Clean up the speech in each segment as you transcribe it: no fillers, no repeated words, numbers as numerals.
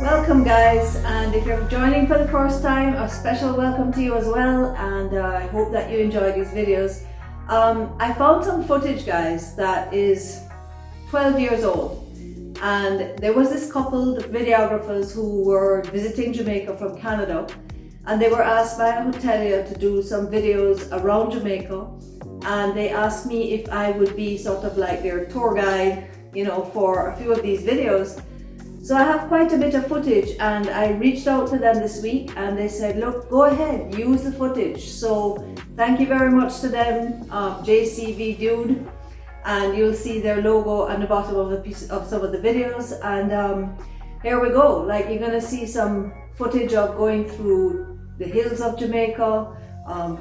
Welcome guys, and if you're joining for the first time, a special welcome to you as well, and I hope that you enjoy these videos. I found some footage guys that is 12 years old, and there was this couple, the videographers, who were visiting Jamaica from Canada, and they were asked by a hotelier to do some videos around Jamaica, and they asked me if I would be sort of like their tour guide, you know, for a few of these videos. So I have quite a bit of footage, and I reached out to them this week and they said, look, go ahead, use the footage. So thank you very much to them, JCV Dude, and you'll see their logo on the bottom of the piece of some of the videos. And here we go, like you're gonna see some footage of going through the hills of Jamaica,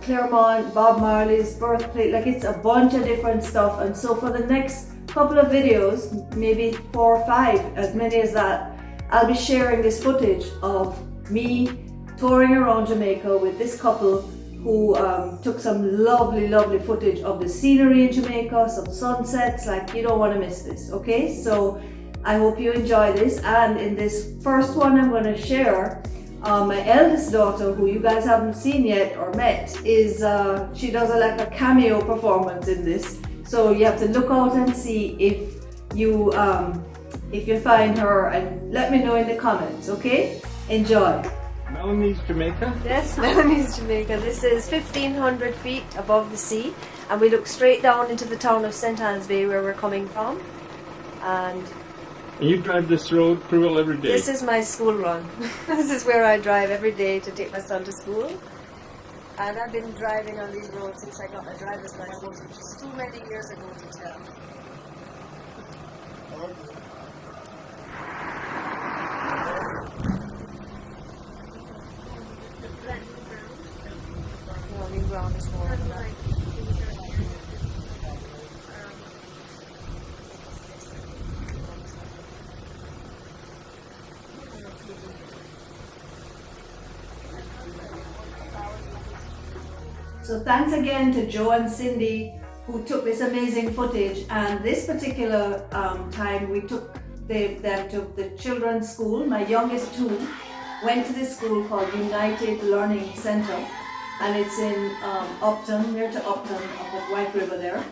Claremont, Bob Marley's birthplace, like it's a bunch of different stuff. And so for the next couple of videos, maybe 4 or 5, as many as that, I'll be sharing this footage of me touring around Jamaica with this couple who took some lovely footage of the scenery in Jamaica, some sunsets, like you don't want to miss this, okay? So I hope you enjoy this. And in this first one I'm going to share, my eldest daughter, who you guys haven't seen yet or met, is she does like a cameo performance in this. So you have to look out and see if you find her, and let me know in the comments, okay? Enjoy. Melanie's Jamaica? Yes, Melanie's Jamaica. This is 1,500 feet above the sea, and we look straight down into the town of St. Anne's Bay, where we're coming from. And you drive this road through every day? This is my school run. This is where I drive every day to take my son to school. And I've been driving on these roads since I got my driver's license, which is too many years ago to tell. Rolling ground is more than that. So thanks again to Joe and Cindy who took this amazing footage. And this particular time we took them to the children's school. My youngest two went to this school called United Learning Center, and it's in Upton, near to Upton, up at White River there,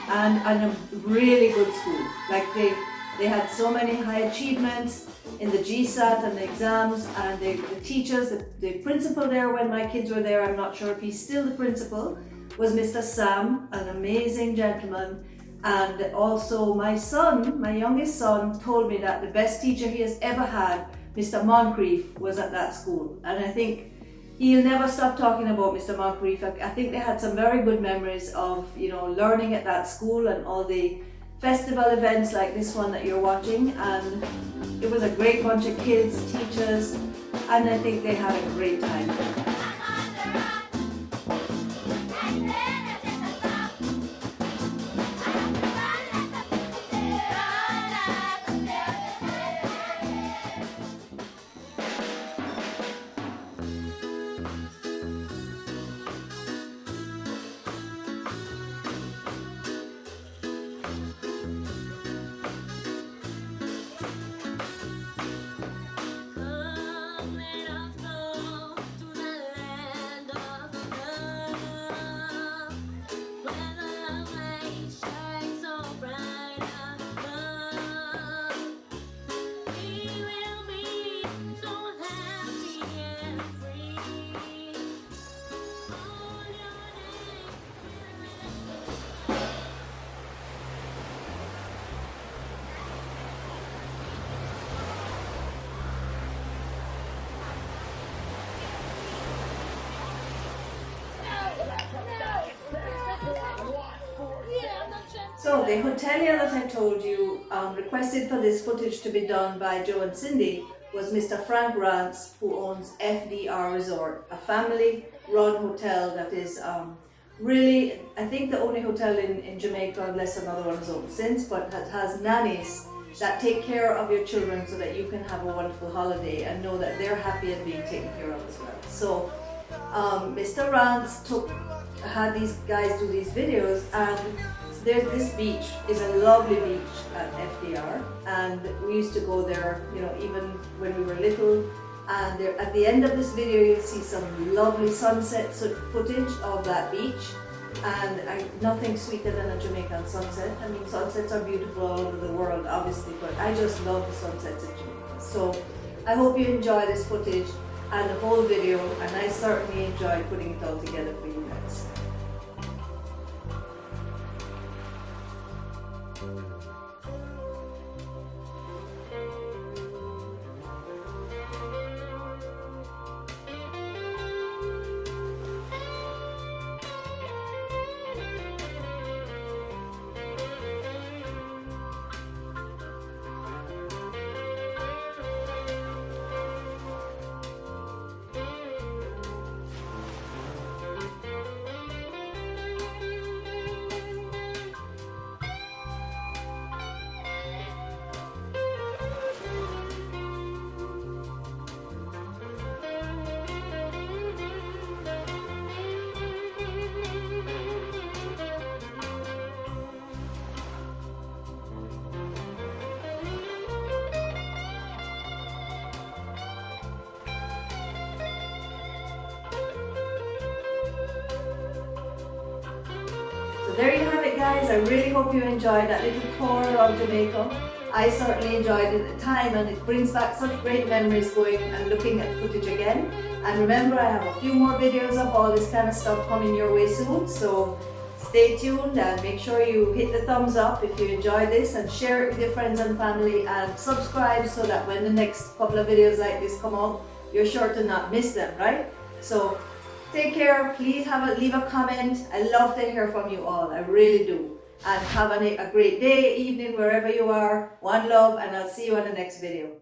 and a really good school. Like they had so many high achievements in the GSAT and the exams, and the teachers, the principal there when my kids were there, I'm not sure if he's still the principal, was Mr. Sam, an amazing gentleman. And also my son, my youngest son, told me that the best teacher he has ever had, Mr. Moncrief, was at that school. And I think he'll never stop talking about Mr. Moncrief. I think they had some very good memories of, you know, learning at that school and all the festival events like this one that you're watching. And it was a great bunch of kids, teachers, and I think they had a great time. So the hotelier that I told you requested for this footage to be done by Joe and Cindy was Mr. Frank Rance, who owns FDR Resort, a family-run hotel that is really, I think the only hotel in Jamaica, unless another one has opened since, but that has nannies that take care of your children so that you can have a wonderful holiday and know that they're happy and being taken care of as well. So Mr. Rance had these guys do these videos, and this beach is a lovely beach at FDR, and we used to go there, you know, even when we were little. And there, at the end of this video, you'll see some lovely sunset footage of that beach. And nothing sweeter than a Jamaican sunset. I mean, sunsets are beautiful all over the world, obviously, but I just love the sunsets in Jamaica. So I hope you enjoy this footage and the whole video, and I certainly enjoyed putting it all together for you guys. So there you have it, guys. I really hope you enjoyed that little corner of Jamaica. I certainly enjoyed it at the time, and it brings back such great memories going and looking at footage again. And remember, I have a few more videos of all this kind of stuff coming your way soon, so stay tuned and make sure you hit the thumbs up if you enjoyed this, and share it with your friends and family, and subscribe so that when the next couple of videos like this come out, you're sure to not miss them, right? So take care, please leave a comment. I love to hear from you all, I really do. And have a great day, evening, wherever you are. One love, and I'll see you on the next video.